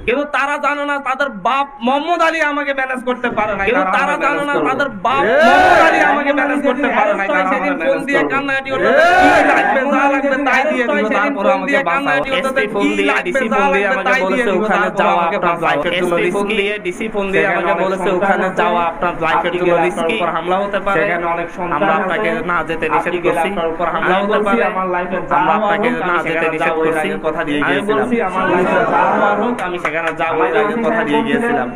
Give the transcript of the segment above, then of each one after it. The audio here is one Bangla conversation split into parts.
কিন্তু তারা জানে না তাদের বাপ মোহাম্মদ আলী আমাকে ম্যানেজ করতে পারে না, কিন্তু তারা জানে না তাদের বাপ মোহাম্মদ আলী আমাকে ম্যানেজ করতে পারে না। সেদিন ফোন দিয়ে কান্নাকাটি করতে কি লাগবে যা লাগবে তাই দিয়ে দিল, তারপর আমাকে কান্নাকাটি করতে কি লাগবে যা লাগবে তাই দিয়ে দিল, ওখানে যাওয়া আপনার লাইফের জন্য রিস্কি, ডিসি ফোন দিয়ে আমাকে বলেছে ওখানে যাওয়া আপনার লাইফের জন্য রিস্কি, হামলা হতে পারে, সেখানে অনেক আমরা আপনাকে না যেতে নিষেধ করছি, হামলা হতে পারে, আমার লাইফে আমরা আপনাকে না যেতে নিষেধ করছি, কথা দিয়ে গিয়েছিলাম আমার লাইফে যা হোক আমি সেখানে যাবো, এর আগে কথা দিয়ে গিয়েছিলাম।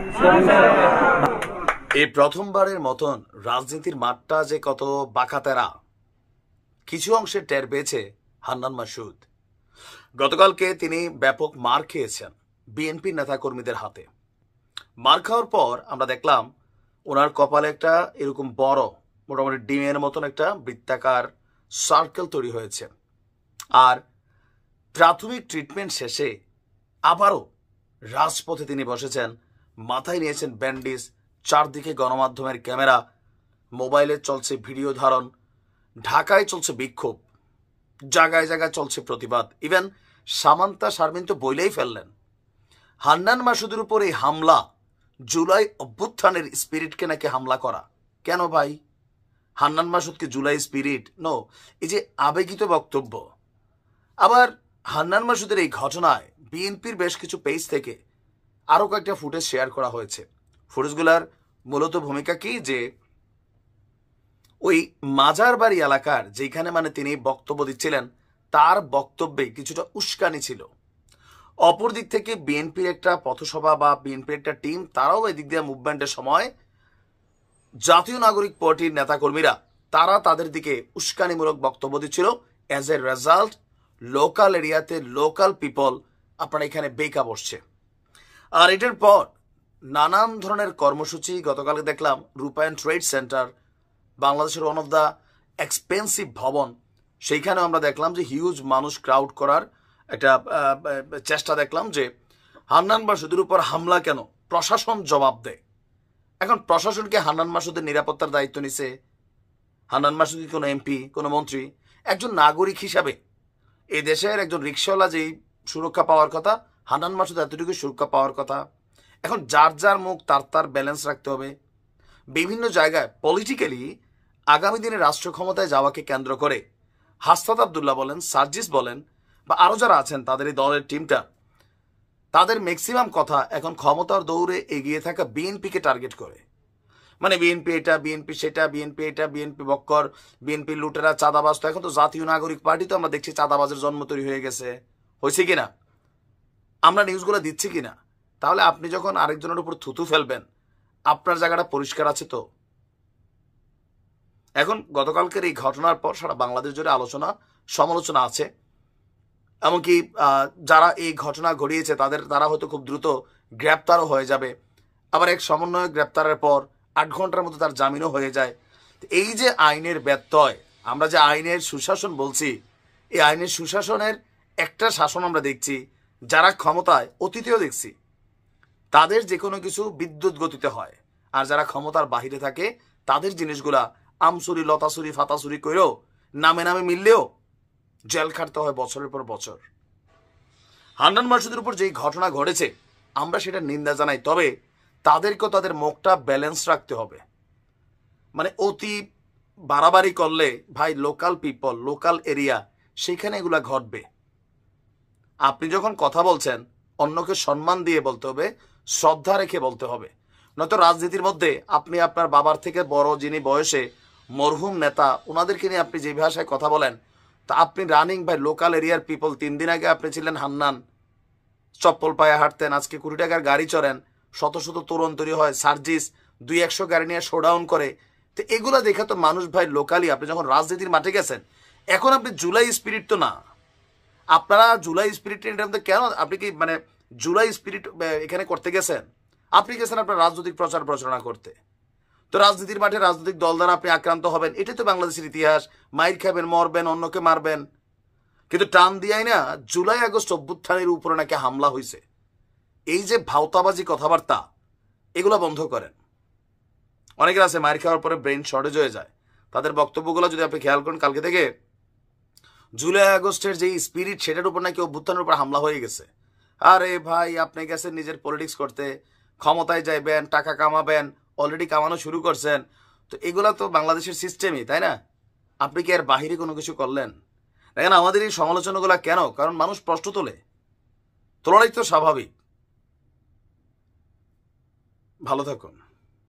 এই প্রথমবারের মতন রাজনীতির মাঠটা যে কত বাঁকাতেরা কিছু অংশে টের পেয়েছে হান্নান মাসুদ। গতকালকে তিনি ব্যাপক মার খেয়েছেন বিএনপি নেতাকর্মীদের হাতে। মার খাওয়ার পর আমরা দেখলাম ওনার কপালে একটা এরকম বড় মোটামুটি ডিমের মতন একটা বৃত্তাকার সার্কেল তৈরি হয়েছে। আর প্রাথমিক ট্রিটমেন্ট শেষে আবারও রাজপথে তিনি বসেছেন, মাথায় নিয়েছেন ব্যান্ডেজ, চারদিকে গণমাধ্যমের ক্যামেরা, মোবাইলে চলছে ভিডিও ধারণ, ঢাকায় চলছে বিক্ষোভ, জায়গায় জায়গায় চলছে প্রতিবাদ। ইভেন সামান্তা শারমিন তো বইলেই ফেললেন হান্নান মাসুদের উপর এই হামলা জুলাই অভ্যুত্থানের স্পিরিটকে নাকি হামলা করা। কেন ভাই? হান্নান মাসুদকে জুলাই স্পিরিট? নো, এই যে আবেগিত বক্তব্য। আবার হান্নান মাসুদের এই ঘটনায় বিএনপির বেশ কিছু পেজ থেকে আরও কয়েকটা ফুটেজ শেয়ার করা হয়েছে। ফুটেজগুলার মূলত ভূমিকা কি, যে ওই মাজারবাড়ি এলাকার যেখানে মানে তিনি বক্তব্য দিচ্ছিলেন তার বক্তব্যে কিছুটা উস্কানি ছিল। অপর দিক থেকে বিএনপির একটা পথসভা বা বিএনপির একটা টিম, তারাও এদিক দিয়ে মুভমেন্টের সময় জাতীয় নাগরিক পার্টির নেতাকর্মীরা তারা তাদের দিকে উস্কানিমূলক বক্তব্য দিচ্ছিল। অ্যাজ এ রেজাল্ট লোকাল এরিয়াতে লোকাল পিপল আপনারা এখানে বেকা বসছে। আর এটার পর নানান ধরনের কর্মসূচি গতকালকে দেখলাম রূপায়ণ ট্রেড সেন্টার, বাংলাদেশের ওয়ান অফ দ্য এক্সপেন্সিভ ভবন, সেইখানেও আমরা দেখলাম যে হিউজ মানুষ ক্রাউড করার একটা চেষ্টা দেখলাম। যে হান্নান মাসুদের উপর হামলা কেন, প্রশাসন জবাব দেয়। এখন প্রশাসনকে হান্নান মাসুদের নিরাপত্তার দায়িত্ব নিছে? হান্নান মাসুদ কোনো এমপি, কোনো মন্ত্রী? একজন নাগরিক হিসাবে এই দেশের একজন রিক্সাওয়ালা যেই সুরক্ষা পাওয়ার কথা, হান্নান মাসুদ এতটুকু সুরক্ষা পাওয়ার কথা। এখন যার যার মুখ তার তার ব্যালেন্স রাখতে হবে। বিভিন্ন জায়গায় পলিটিক্যালি আগামী দিনে রাষ্ট্র ক্ষমতায় যাওয়াকে কেন্দ্র করে হাসনাত আব্দুল্লাহ বলেন, সার্জিস বলেন বা আরও যারা আছেন তাদের এই দলের টিমটা, তাদের ম্যাক্সিমাম কথা এখন ক্ষমতার দৌড়ে এগিয়ে থাকা বিএনপিকে টার্গেট করে। মানে বিএনপি এটা, বিএনপি সেটা, বিএনপি এটা, বিএনপি বক্কর, বিএনপি লুটেরা, চাঁদাবাজ। তো এখন তো জাতীয় নাগরিক পার্টি তো আমরা দেখছি চাঁদাবাজের জন্ম তৈরি হয়ে গেছে। হয়েছে কিনা? আমরা নিউজগুলো দিচ্ছি কিনা? তাহলে আপনি যখন আরেকজনের উপর থুতু ফেলবেন আপনার জায়গাটা পরিষ্কার আছে তো? এখন গতকালকের এই ঘটনার পর সারা বাংলাদেশ জুড়ে আলোচনা সমালোচনা আছে। এমনকি যারা এই ঘটনা ঘটিয়েছে তারা হয়তো খুব দ্রুত গ্রেপ্তারও হয়ে যাবে। আবার এক সমন্বয়ক গ্রেপ্তারের পর 8 ঘন্টার মধ্যে তার জামিনও হয়ে যায়। এই যে আইনের ব্যত্যয়, আমরা যে আইনের সুশাসন বলছি, এই আইনের সুশাসনের একটা শাসন আমরা দেখছি, যারা ক্ষমতায় অতীতেও দেখছি তাদের যে কোনো কিছু বিদ্যুৎ গতিতে হয়, আর যারা ক্ষমতার বাহিরে থাকে তাদের জিনিসগুলা আমসুরি, লতাসুরি, ফাতাসুরি করেও নামে নামে মিললেও জেল খাটতে হয় বছরের পর বছর। হান্নান মাসুদের উপর যেই ঘটনা ঘটেছে আমরা সেটা নিন্দা জানাই, তবে তাদেরকেও তাদের মুখটা ব্যালেন্স রাখতে হবে। মানে অতি বাড়াবাড়ি করলে ভাই লোকাল পিপল, লোকাল এরিয়া, সেখানে এগুলা ঘটবে। আপনি যখন কথা বলছেন অন্যকে সম্মান দিয়ে বলতে হবে, শ্রদ্ধা রেখে বলতে হবে। নয়তো রাজনীতির মধ্যে আপনি আপনার বাবার থেকে বড় যিনি বয়সে মরহুম নেতা, ওনাদেরকে নিয়ে আপনি যে ভাষায় কথা বলেন, তা আপনি রানিং ভাই লোকাল এরিয়ার পিপল। 3 দিন আগে আপনি ছিলেন হান্নান, চপ্পল পায়ে হাঁটতেন, আজকে 20 টাকার গাড়ি চড়েন, শত শত তরুণ তৈরি হয়, সার্জিস 200 গাড়ি নিয়ে শোডাউন করে। তো এগুলা দেখে তো মানুষ ভাই লোকালি, আপনি যখন রাজনীতির মাঠে গেছেন, এখন আপনি জুলাই স্পিরিট তো না। আপনারা জুলাই স্পিরিট কেন, আপনি কি মানে জুলাই স্পিরিট এখানে করতে গেছেন? আপনি গেছেন আপনার রাজনৈতিক প্রচার প্রচারণা করতে। তো রাজনীতির মাঠে রাজনৈতিক দল দ্বারা আপনি আক্রান্ত হবেন, এটাই তো বাংলাদেশের ইতিহাস। মাইর খাবেন, মরবেন, অন্যকে মারবেন, কিন্তু টান দিয়াই না জুলাই আগস্ট অভ্যুত্থানের উপরে নাকি হামলা হয়েছে। এই যে ভাওতাবাজি কথাবার্তা, এগুলো বন্ধ করেন। অনেকের আছে মাইর খাওয়ার পরে ব্রেন শর্টেজ হয়ে যায়, তাদের বক্তব্যগুলো যদি আপনি খেয়াল করেন, কালকে থেকে জুলাই আগস্টের যে স্পিরিট সেটার উপর নাকি অভ্যুত্থানের উপর হামলা হয়ে গেছে। আরে ভাই, আপনি গেছেন নিজের পলিটিক্স করতে, ক্ষমতায় যাইবেন, টাকা কামাবেন, অলরেডি কামানো শুরু করছেন। তো এগুলা তো বাংলাদেশের সিস্টেমই, তাই না? আপনি কি এর বাহিরে কোনো কিছু করলেন? দেখেন, আমাদের এই সমালোচনাগুলো কেন? কারণ মানুষ প্রশ্ন তোলে, তোলাটাই তো স্বাভাবিক। ভালো থাকুন।